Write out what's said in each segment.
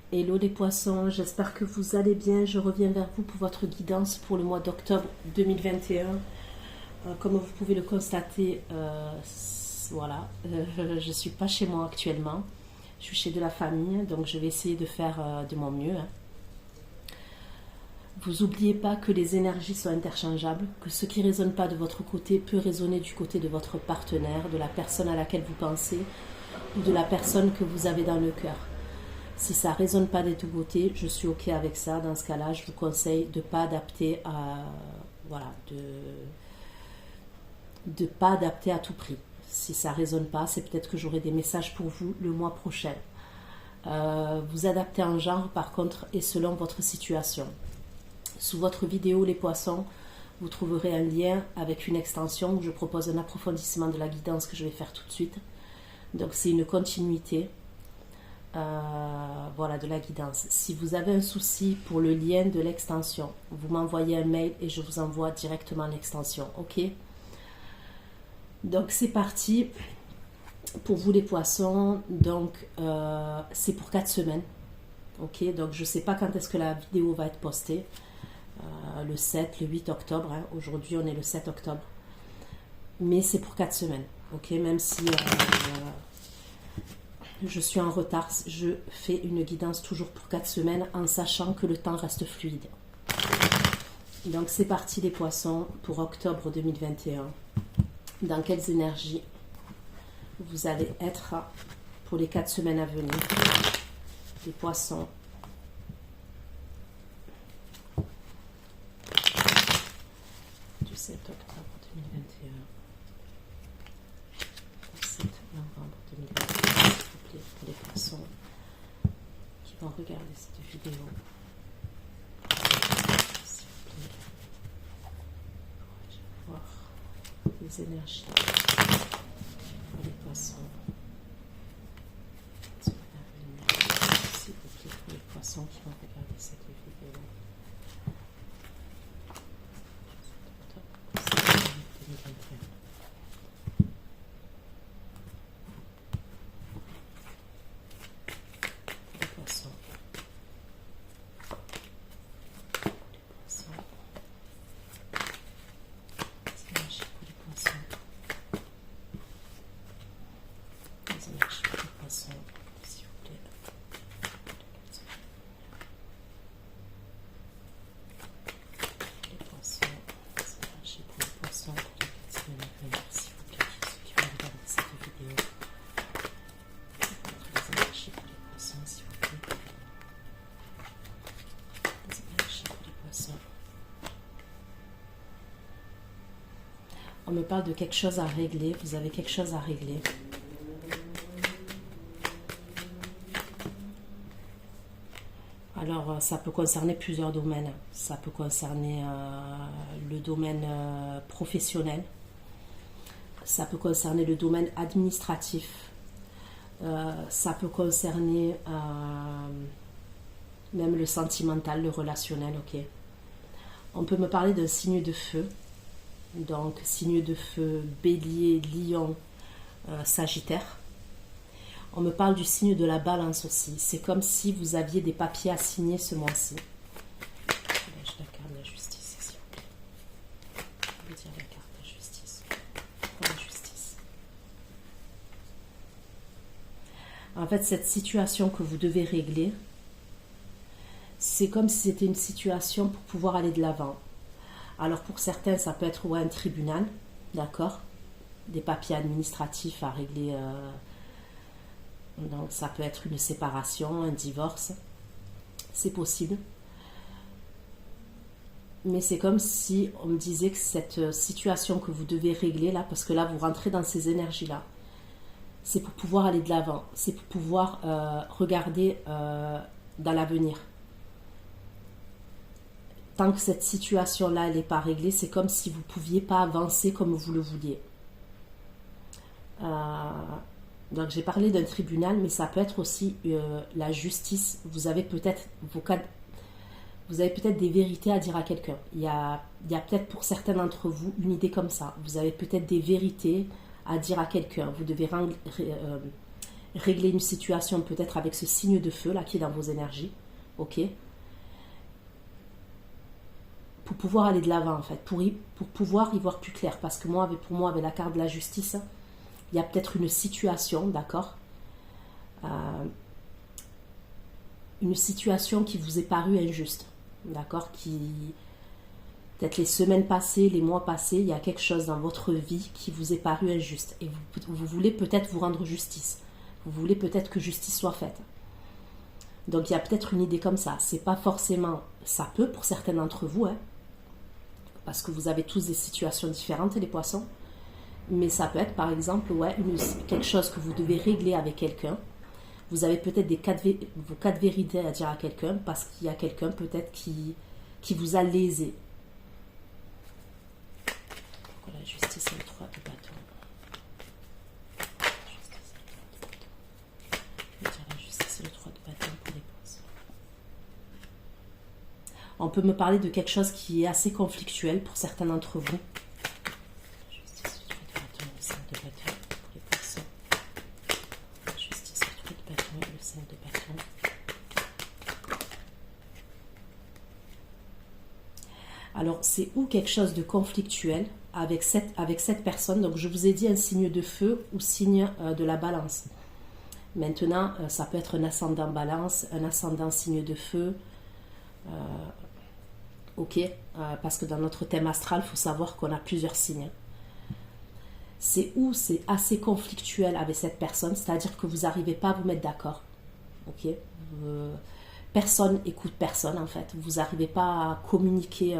Hello les poissons, j'espère que vous allez bien. Je reviens vers vous pour votre guidance pour le mois d'octobre 2021. Comme vous pouvez le constater, voilà, je ne suis pas chez moi actuellement. Je suis chez de la famille, donc je vais essayer de faire de mon mieux. Vous n'oubliez pas que les énergies sont interchangeables, que ce qui ne résonne pas de votre côté peut résonner du côté de votre partenaire, de la personne à laquelle vous pensez ou de la personne que vous avez dans le cœur. Si ça ne résonne pas des deux côtés, je suis OK avec ça. Dans ce cas-là, je vous conseille de ne pas adapter à, voilà, de pas adapter à tout prix. Si ça ne résonne pas, c'est peut-être que j'aurai des messages pour vous le mois prochain. Vous adaptez en genre, par contre, et selon votre situation. Sous votre vidéo Les Poissons, vous trouverez un lien avec une extension où je propose un approfondissement de la guidance que je vais faire tout de suite. Donc c'est une continuité. Voilà, de la guidance. Si vous avez un souci pour le lien de l'extension, vous m'envoyez un mail et je vous envoie directement l'extension. OK? Donc c'est parti pour vous les poissons. Donc c'est pour 4 semaines. OK? Donc je ne sais pas quand est-ce que la vidéo va être postée. Le 7, le 8 octobre. Hein. Aujourd'hui on est le 7 octobre. Mais c'est pour 4 semaines. OK? Même si je suis en retard, je fais une guidance toujours pour 4 semaines en sachant que le temps reste fluide. Donc c'est parti les poissons pour octobre 2021. Dans quelles énergies vous allez être pour les 4 semaines à venir? Les poissons. Du 7 octobre 2021. 7 novembre 2021. Pour les poissons qui vont regarder cette vidéo, s'il vous plaît, pourrais-je voir les énergies pour les poissons s'il vous plaît, pour les poissons qui vont regarder cette vidéo. 7 octobre 2021. On me parle de quelque chose à régler. Vous avez quelque chose à régler. Alors, ça peut concerner plusieurs domaines. Ça peut concerner le domaine professionnel. Ça peut concerner le domaine administratif. Ça peut concerner même le sentimental, le relationnel. Ok. On peut me parler d'un signe de feu. Donc, signe de feu, bélier, lion, sagittaire. On me parle du signe de la balance aussi. C'est comme si vous aviez des papiers à signer ce mois-ci. Je la carte de la justice, s'il vous plaît. Je vais dire la carte de justice. Pour la justice. En fait, cette situation que vous devez régler, c'est comme si c'était une situation pour pouvoir aller de l'avant. Alors pour certains, ça peut être un tribunal, d'accord, des papiers administratifs à régler. Donc ça peut être une séparation, un divorce, c'est possible. Mais c'est comme si on me disait que cette situation que vous devez régler là, parce que là vous rentrez dans ces énergies-là, c'est pour pouvoir aller de l'avant, c'est pour pouvoir regarder dans l'avenir. Tant que cette situation-là, elle n'est pas réglée, c'est comme si vous ne pouviez pas avancer comme vous le vouliez. Donc j'ai parlé d'un tribunal, mais ça peut être aussi la justice. Vous avez peut-être des vérités à dire à quelqu'un. Il y a peut-être pour certains d'entre vous une idée comme ça. Vous avez peut-être des vérités à dire à quelqu'un. Vous devez régler une situation peut-être avec ce signe de feu là qui est dans vos énergies, ok, pour pouvoir aller de l'avant en fait, pour pouvoir y voir plus clair. Parce que moi, pour moi, avec la carte de la justice, il y a peut-être une situation, d'accord, une situation qui vous est parue injuste, d'accord, qui peut-être les semaines passées, les mois passés, il y a quelque chose dans votre vie qui vous est paru injuste et vous voulez peut-être vous rendre justice, vous voulez peut-être que justice soit faite. Donc il y a peut-être une idée comme ça. C'est pas forcément, ça peut pour certains d'entre vous, hein, parce que vous avez tous des situations différentes, les poissons, mais ça peut être par exemple quelque chose que vous devez régler avec quelqu'un. Vous avez peut-être vos cas de vérité à dire à quelqu'un parce qu'il y a quelqu'un peut-être qui vous a lésé. Pourquoi la justice est le 3 de bâton? La justice est le 3 de bâton pour les poissons. On peut me parler de quelque chose qui est assez conflictuel pour certains d'entre vous. Justice, le 3 de bâton, le 5 de bâton pour les poissons. Justice, le 3 de bâton, le 5 de bâton. Alors, c'est ou quelque chose de conflictuel avec cette personne. Donc, je vous ai dit un signe de feu ou signe de la balance. Maintenant, ça peut être un ascendant balance, un ascendant signe de feu. Ok, parce que dans notre thème astral, il faut savoir qu'on a plusieurs signes. C'est assez conflictuel avec cette personne, c'est-à-dire que vous n'arrivez pas à vous mettre d'accord. Ok, personne écoute personne en fait. Vous n'arrivez pas à communiquer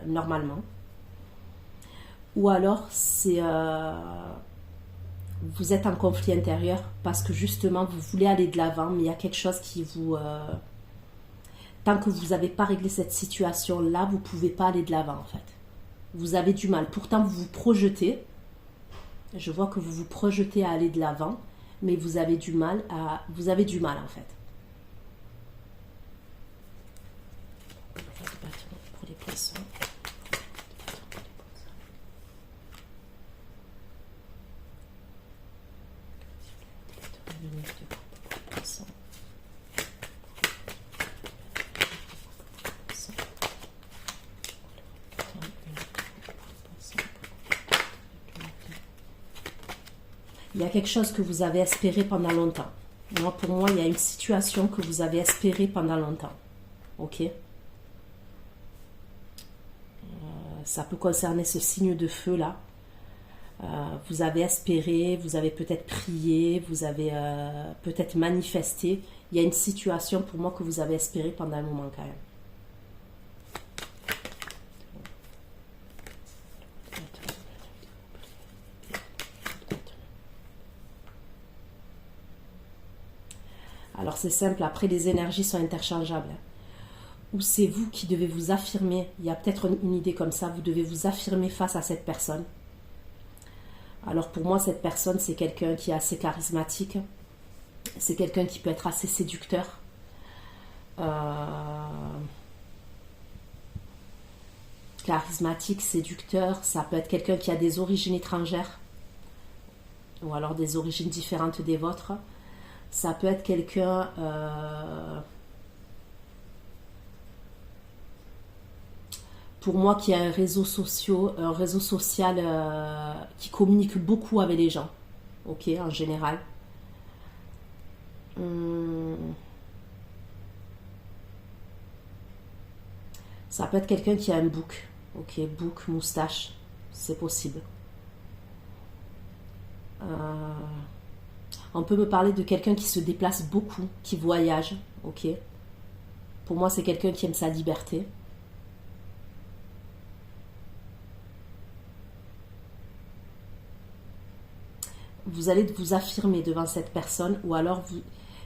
normalement. Ou alors vous êtes en conflit intérieur parce que justement vous voulez aller de l'avant, mais il y a quelque chose qui vous tant que vous n'avez pas réglé cette situation-là, vous ne pouvez pas aller de l'avant en fait. Vous avez du mal. Pourtant, vous vous projetez. Je vois que vous vous projetez à aller de l'avant, mais vous avez du mal en fait. Pour les poissons. Le 9 de coupe pour les poissons. Il y a quelque chose que vous avez espéré pendant longtemps. Pour moi, il y a une situation que vous avez espérée pendant longtemps. Ok, ça peut concerner ce signe de feu là. Vous avez espéré, vous avez peut-être prié, vous avez peut-être manifesté. Il y a une situation pour moi que vous avez espéré pendant un moment quand même. Alors c'est simple, après les énergies sont interchangeables. Ou c'est vous qui devez vous affirmer, il y a peut-être une idée comme ça, vous devez vous affirmer face à cette personne. Alors pour moi, cette personne, c'est quelqu'un qui est assez charismatique, c'est quelqu'un qui peut être assez séducteur. Charismatique, séducteur, ça peut être quelqu'un qui a des origines étrangères, ou alors des origines différentes des vôtres. Ça peut être quelqu'un pour moi qui a un réseau social qui communique beaucoup avec les gens, ok, en général. Ça peut être quelqu'un qui a un bouc, ok, bouc, moustache, c'est possible. On peut me parler de quelqu'un qui se déplace beaucoup, qui voyage, ok. Pour moi, c'est quelqu'un qui aime sa liberté. Vous allez vous affirmer devant cette personne, ou alors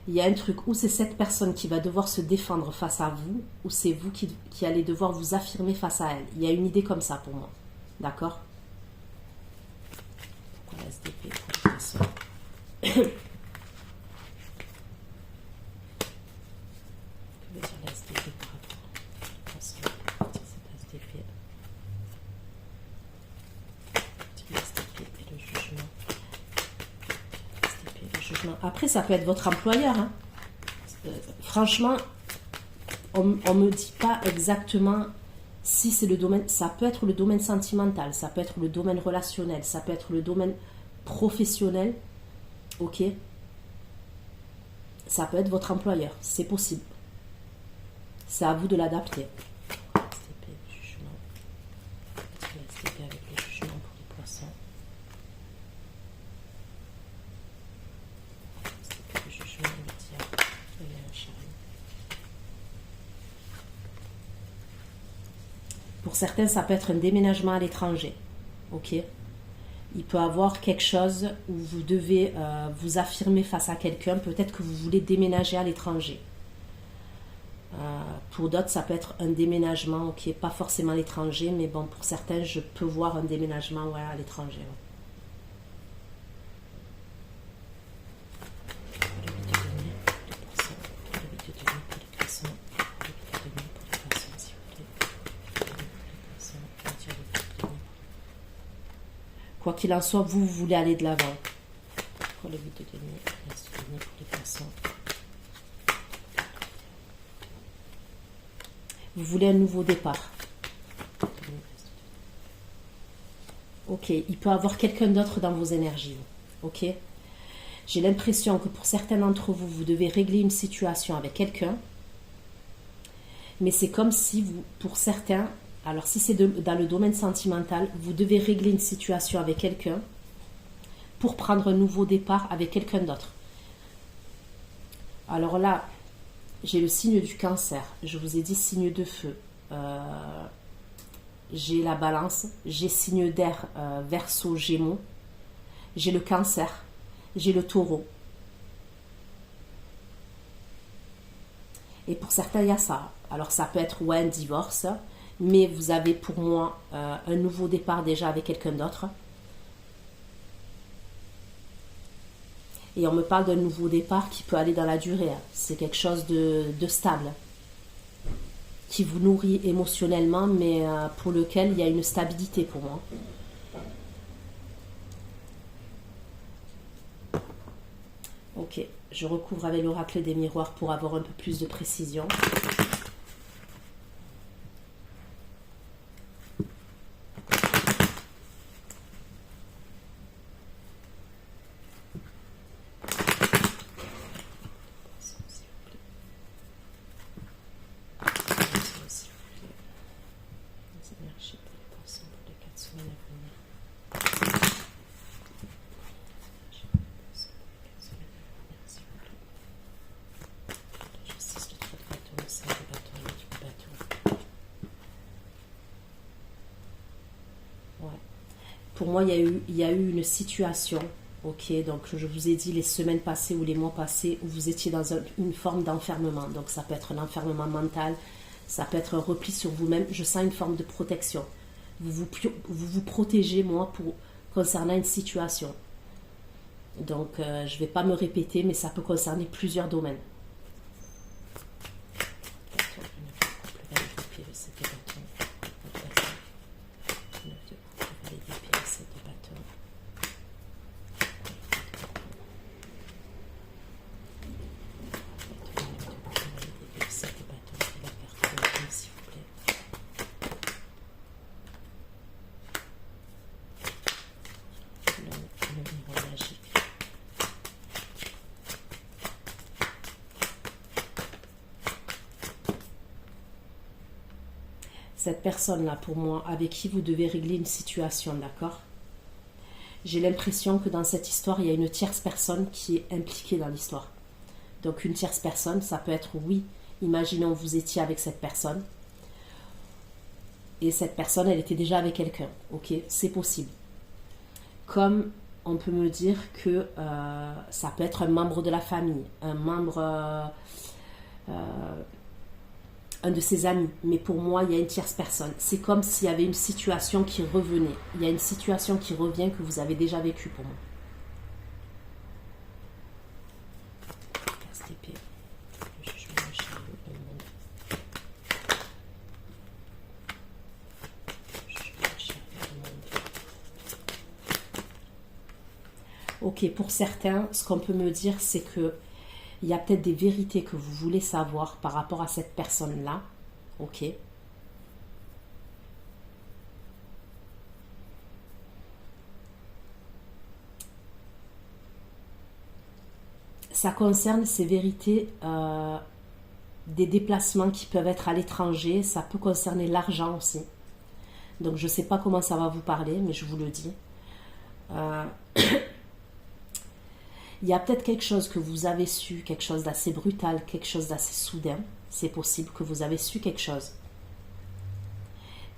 il y a un truc où c'est cette personne qui va devoir se défendre face à vous, ou c'est vous qui allez devoir vous affirmer face à elle. Il y a une idée comme ça pour moi, d'accord? Pourquoi la SDP pour les poissons? Que veut dire la SDP par rapport aux poissons? C'est la SDP. La SDP et le jugement. Après, ça peut être votre employeur. Hein. Franchement, on ne me dit pas exactement si c'est le domaine. Ça peut être le domaine sentimental, ça peut être le domaine relationnel, ça peut être le domaine professionnel. Ok? Ça peut être votre employeur, c'est possible. C'est à vous de l'adapter. STP du jugement. Est-ce que la STP avec les jugements pour les poissons? STP du jugement, le diable. Il y a un chariot. Pour certains, ça peut être un déménagement à l'étranger. Ok? Il peut y avoir quelque chose où vous devez vous affirmer face à quelqu'un. Peut-être que vous voulez déménager à l'étranger. Pour d'autres, ça peut être un déménagement qui n'est pas forcément à l'étranger, mais bon, pour certains, je peux voir un déménagement ouais, à l'étranger. Ouais. Quoi qu'il en soit, vous voulez aller de l'avant. Pour le but de donner, pour les poissons. Vous voulez un nouveau départ. Ok, il peut y avoir quelqu'un d'autre dans vos énergies. Ok. J'ai l'impression que pour certains d'entre vous, vous devez régler une situation avec quelqu'un. Mais c'est comme si vous, pour certains, alors si c'est dans le domaine sentimental, vous devez régler une situation avec quelqu'un pour prendre un nouveau départ avec quelqu'un d'autre. Alors là, j'ai le signe du cancer. Je vous ai dit signe de feu. J'ai la balance. J'ai signe d'air, verseau, gémeaux. J'ai le cancer. J'ai le taureau. Et pour certains, il y a ça. Alors ça peut être ouais, un divorce. Mais vous avez pour moi un nouveau départ déjà avec quelqu'un d'autre. Et on me parle d'un nouveau départ qui peut aller dans la durée. C'est quelque chose de stable, qui vous nourrit émotionnellement, mais pour lequel il y a une stabilité pour moi. Ok, je recouvre avec l'oracle des miroirs pour avoir un peu plus de précision. Pour moi, il y a eu une situation, ok, donc je vous ai dit les semaines passées ou les mois passés où vous étiez dans une forme d'enfermement. Donc ça peut être un enfermement mental, ça peut être un repli sur vous-même. Je sens une forme de protection. Vous protégez, moi, concernant une situation. Donc je ne vais pas me répéter, mais ça peut concerner plusieurs domaines. Cette personne-là, pour moi, avec qui vous devez régler une situation, d'accord? J'ai l'impression que dans cette histoire, il y a une tierce personne qui est impliquée dans l'histoire. Donc une tierce personne, ça peut être, oui, imaginons vous étiez avec cette personne, et cette personne, elle était déjà avec quelqu'un, ok? C'est possible. Comme on peut me dire que ça peut être un membre de la famille, un membre... un de ses amis, mais pour moi, il y a une tierce personne. C'est comme s'il y avait une situation qui revenait. Il y a une situation qui revient que vous avez déjà vécue pour moi. Ok, pour certains, ce qu'on peut me dire, c'est que il y a peut-être des vérités que vous voulez savoir par rapport à cette personne-là. Ok. Ça concerne ces vérités des déplacements qui peuvent être à l'étranger. Ça peut concerner l'argent aussi. Donc je ne sais pas comment ça va vous parler, mais je vous le dis. Il y a peut-être quelque chose que vous avez su, quelque chose d'assez brutal, quelque chose d'assez soudain. C'est possible que vous avez su quelque chose.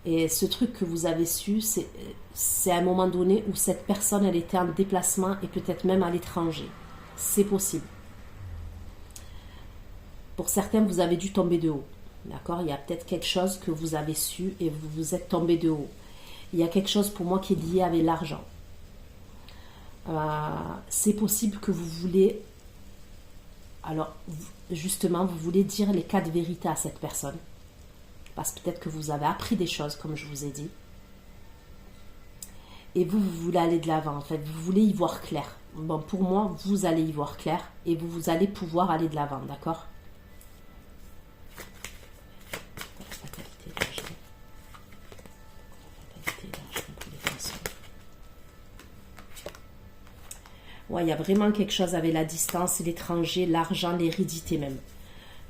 Et ce truc que vous avez su, c'est à un moment donné où cette personne, elle était en déplacement et peut-être même à l'étranger. C'est possible. Pour certains, vous avez dû tomber de haut. D'accord? Il y a peut-être quelque chose que vous avez su et vous vous êtes tombé de haut. Il y a quelque chose pour moi qui est lié avec l'argent. C'est possible que vous voulez, alors justement, vous voulez dire les 4 vérités à cette personne. Parce que peut-être que vous avez appris des choses, comme je vous ai dit. Et vous voulez aller de l'avant, en fait. Vous voulez y voir clair. Bon, pour moi, vous allez y voir clair et vous allez pouvoir aller de l'avant, d'accord? Ouais, il y a vraiment quelque chose avec la distance, l'étranger, l'argent, l'hérédité même.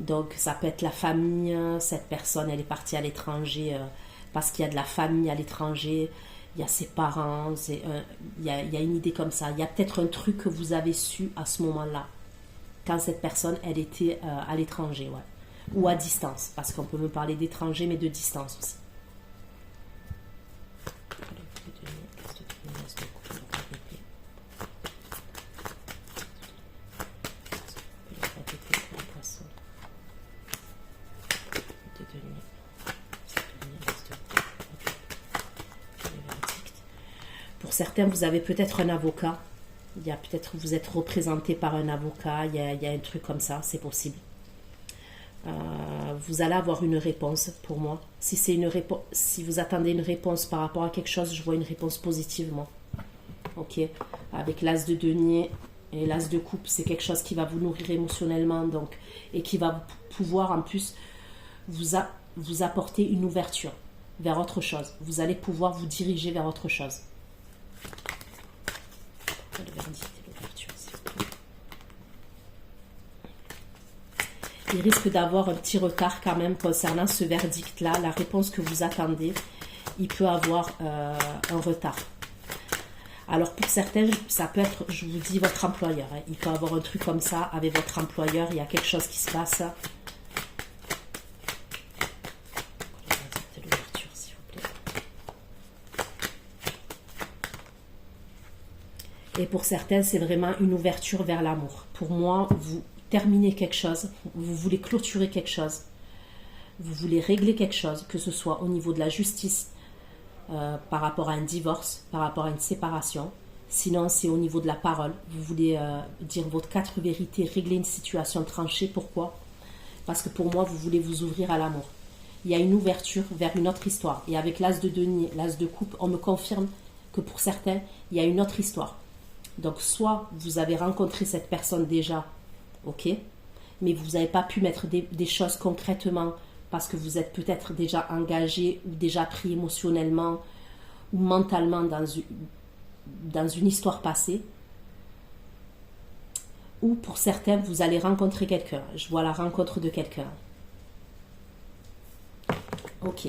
Donc, ça peut être la famille. Cette personne, elle est partie à l'étranger parce qu'il y a de la famille à l'étranger. Il y a ses parents. Il y a une idée comme ça. Il y a peut-être un truc que vous avez su à ce moment-là. Quand cette personne, elle était à l'étranger, ouais. Ou à distance. Parce qu'on peut me parler d'étranger, mais de distance aussi. Pour certains, vous avez peut-être un avocat. Il y a peut-être vous êtes représenté par un avocat. Il y a un truc comme ça, c'est possible. Vous allez avoir une réponse pour moi. Si c'est une réponse, si vous attendez une réponse par rapport à quelque chose, je vois une réponse positive, moi. Ok. Avec l'as de denier et l'as de coupe, c'est quelque chose qui va vous nourrir émotionnellement, donc, et qui va pouvoir en plus vous apporter une ouverture vers autre chose. Vous allez pouvoir vous diriger vers autre chose. Le verdict et l'ouverture, s'il vous plaît. Il risque d'avoir un petit retard quand même concernant ce verdict-là. La réponse que vous attendez, il peut avoir un retard. Alors pour certains, ça peut être, je vous dis, votre employeur. Hein. Il peut avoir un truc comme ça avec votre employeur. Il y a quelque chose qui se passe. L'ouverture, s'il vous plaît. Et pour certains, c'est vraiment une ouverture vers l'amour. Pour moi, vous terminez quelque chose, vous voulez clôturer quelque chose, vous voulez régler quelque chose, que ce soit au niveau de la justice, par rapport à un divorce, par rapport à une séparation. Sinon, c'est au niveau de la parole. Vous voulez dire votre 4 vérités, régler une situation tranchée. Pourquoi? Parce que pour moi, vous voulez vous ouvrir à l'amour. Il y a une ouverture vers une autre histoire. Et avec l'as de denier, l'as de coupe, on me confirme que pour certains, il y a une autre histoire. Donc, soit vous avez rencontré cette personne déjà, ok, mais vous n'avez pas pu mettre des choses concrètement parce que vous êtes peut-être déjà engagé ou déjà pris émotionnellement ou mentalement dans une histoire passée. Ou pour certains, vous allez rencontrer quelqu'un. Je vois la rencontre de quelqu'un. Ok.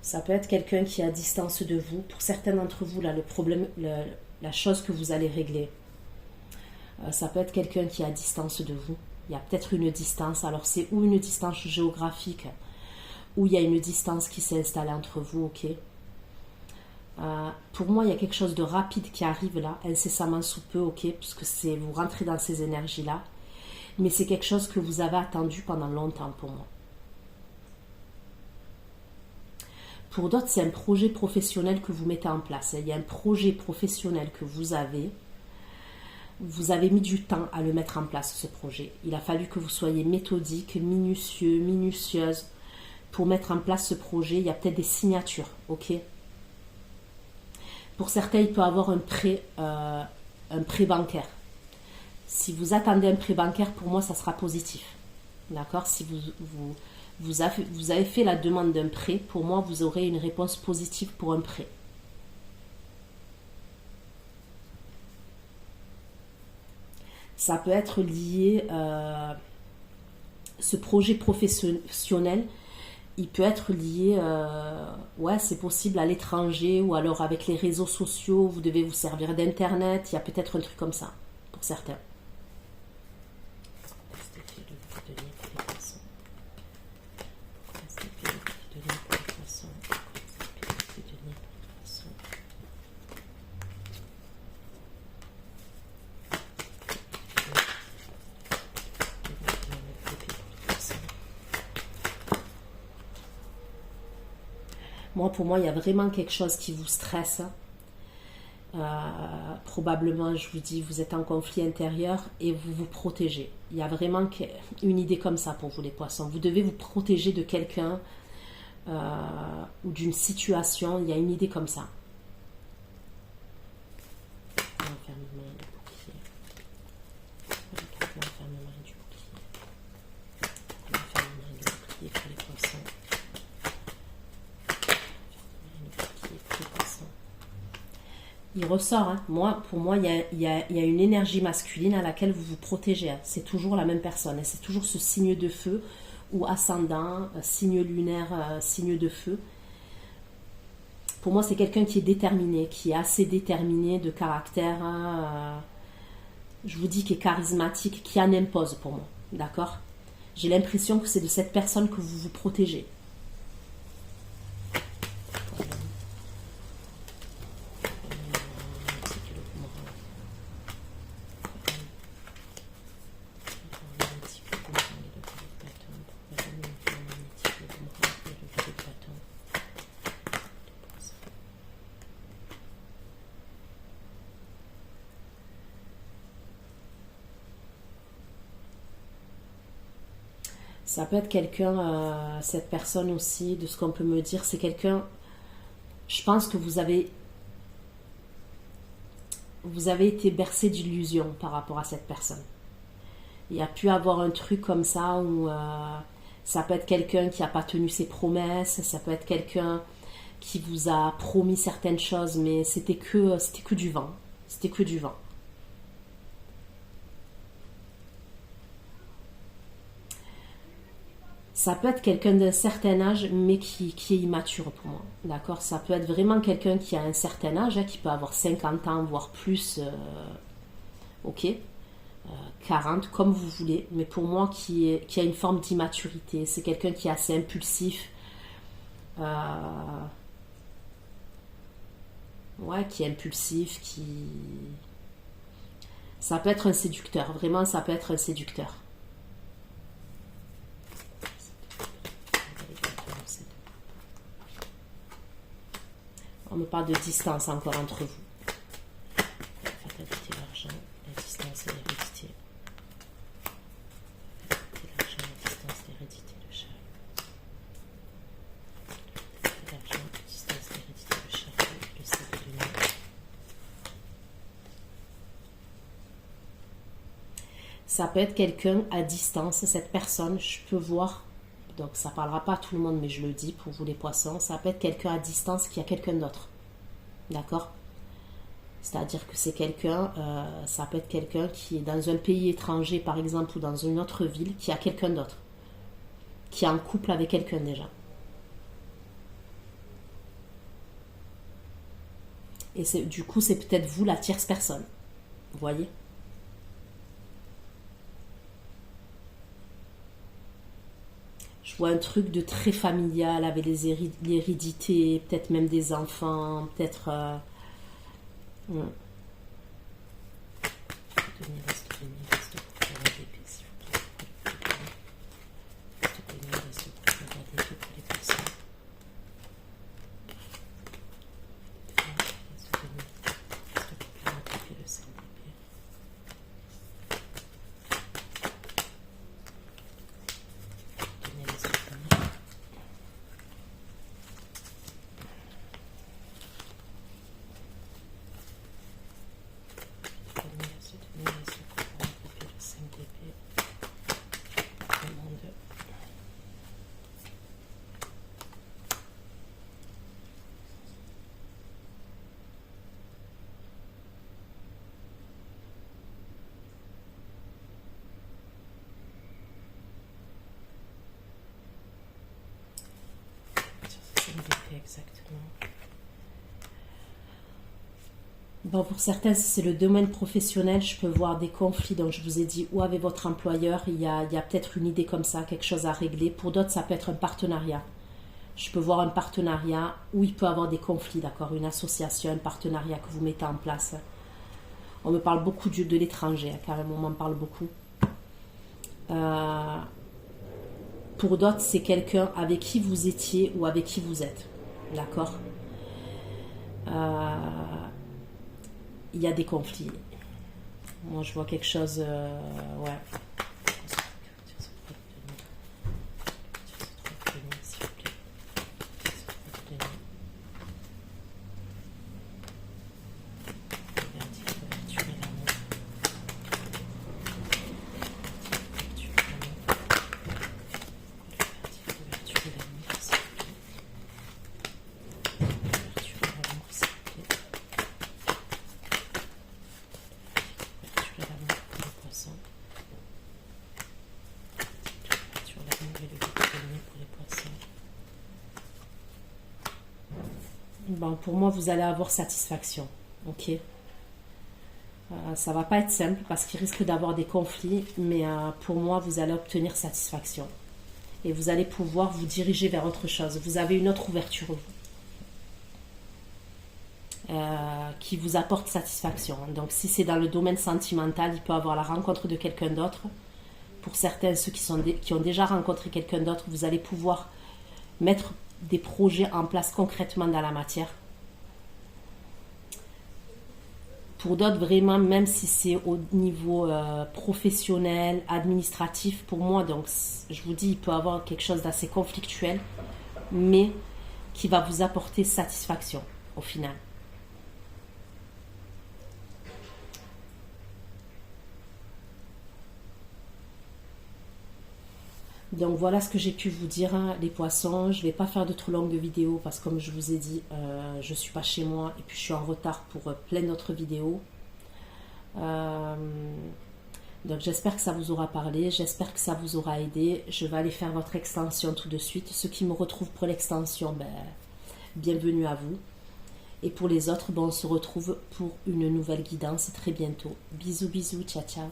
Ça peut être quelqu'un qui est à distance de vous. Pour certains d'entre vous, là, le problème, la chose que vous allez régler, ça peut être quelqu'un qui est à distance de vous. Il y a peut-être une distance. Alors, c'est ou une distance géographique, ou il y a une distance qui s'est installée entre vous, ok. Pour moi, il y a quelque chose de rapide qui arrive là, incessamment sous peu, ok, puisque vous rentrez dans ces énergies-là. Mais c'est quelque chose que vous avez attendu pendant longtemps pour moi. Pour d'autres, c'est un projet professionnel que vous mettez en place. Il y a un projet professionnel que vous avez. Vous avez mis du temps à le mettre en place, ce projet. Il a fallu que vous soyez méthodique, minutieux, minutieuse pour mettre en place ce projet. Il y a peut-être des signatures, ok. Pour certains, il peut y avoir un prêt bancaire. Si vous attendez un prêt bancaire, pour moi, ça sera positif. D'accord? Si vous avez fait la demande d'un prêt, pour moi, vous aurez une réponse positive pour un prêt. Ça peut être lié, ce projet professionnel, il peut être lié, ouais, c'est possible à l'étranger ou alors avec les réseaux sociaux, vous devez vous servir d'Internet, il y a peut-être un truc comme ça, pour certains. Moi, pour moi, il y a vraiment quelque chose qui vous stresse. Probablement, je vous dis, vous êtes en conflit intérieur et vous vous protégez. Il y a vraiment une idée comme ça pour vous, les poissons. Vous devez vous protéger de quelqu'un ou d'une situation. Il y a une idée comme ça. Il ressort, hein. Pour moi, il y a une énergie masculine à laquelle vous vous protégez, hein. C'est toujours la même personne, hein. C'est toujours ce signe de feu ou ascendant, signe lunaire, signe de feu. Pour moi, c'est quelqu'un qui est déterminé, qui est assez déterminé de caractère, je vous dis, qui est charismatique, qui en impose pour moi, d'accord? J'ai l'impression que c'est de cette personne que vous vous protégez. Ça peut être quelqu'un, cette personne aussi, de ce qu'on peut me dire, c'est quelqu'un, je pense que vous avez été bercé d'illusions par rapport à cette personne. Il y a pu avoir un truc comme ça où ça peut être quelqu'un qui n'a pas tenu ses promesses, ça peut être quelqu'un qui vous a promis certaines choses, mais c'était que du vent. C'était que du vent. Ça peut être quelqu'un d'un certain âge, mais qui est immature pour moi. D'accord? Ça peut être vraiment quelqu'un qui a un certain âge, hein, qui peut avoir 50 ans, voire plus. Ok? 40, comme vous voulez. Mais pour moi, qui a une forme d'immaturité. C'est quelqu'un qui est assez impulsif. Ouais, qui est impulsif, Ça peut être un séducteur. Vraiment, ça peut être un séducteur. On me parle de distance encore entre vous. Fatalité, l'argent, la distance et l'hérédité. Fatalité, l'argent, la distance, l'hérédité, le chariot. L'argent, la distance, l'hérédité, le chariot, le 7 de lumière. Ça peut être quelqu'un à distance, cette personne, je peux voir. Donc ça ne parlera pas à tout le monde, mais je le dis pour vous les poissons, ça peut être quelqu'un à distance qui a quelqu'un d'autre. D'accord? C'est-à-dire que c'est quelqu'un, ça peut être quelqu'un qui est dans un pays étranger, par exemple, ou dans une autre ville, qui a quelqu'un d'autre. Qui est en couple avec quelqu'un déjà. Et du coup, c'est peut-être vous la tierce personne. Vous voyez? Je vois un truc de très familial avec l'hérédité, peut-être même des enfants, peut-être... Exactement. Bon, pour certains, si c'est le domaine professionnel, je peux voir des conflits. Donc, je vous ai dit, ou avec votre employeur, il y a peut-être une idée comme ça, quelque chose à régler. Pour d'autres, ça peut être un partenariat. Je peux voir un partenariat où il peut y avoir des conflits, d'accord? Une association, un partenariat que vous mettez en place. On me parle beaucoup de l'étranger, hein, carrément, on m'en parle beaucoup. Pour d'autres, c'est quelqu'un avec qui vous étiez ou avec qui vous êtes. D'accord? Il y a des conflits. Moi, je vois quelque chose... ouais. Bon, pour moi, vous allez avoir satisfaction. Ok. Ça va pas être simple parce qu'il risque d'avoir des conflits, mais pour moi, vous allez obtenir satisfaction. Et vous allez pouvoir vous diriger vers autre chose. Vous avez une autre ouverture qui vous apporte satisfaction. Donc, si c'est dans le domaine sentimental, il peut y avoir la rencontre de quelqu'un d'autre. Pour certains, ceux qui ont déjà rencontré quelqu'un d'autre, vous allez pouvoir mettre des projets en place concrètement dans la matière. Pour d'autres, vraiment, même si c'est au niveau professionnel, administratif, pour moi, donc, je vous dis, il peut y avoir quelque chose d'assez conflictuel, mais qui va vous apporter satisfaction au final. Donc voilà ce que j'ai pu vous dire, hein, les poissons. Je ne vais pas faire de trop longues vidéos parce que comme je vous ai dit, je ne suis pas chez moi et puis je suis en retard pour plein d'autres vidéos. Donc j'espère que ça vous aura parlé, j'espère que ça vous aura aidé. Je vais aller faire votre extension tout de suite. Ceux qui me retrouvent pour l'extension, ben, bienvenue à vous. Et pour les autres, ben, on se retrouve pour une nouvelle guidance très bientôt. Bisous, bisous, ciao, ciao.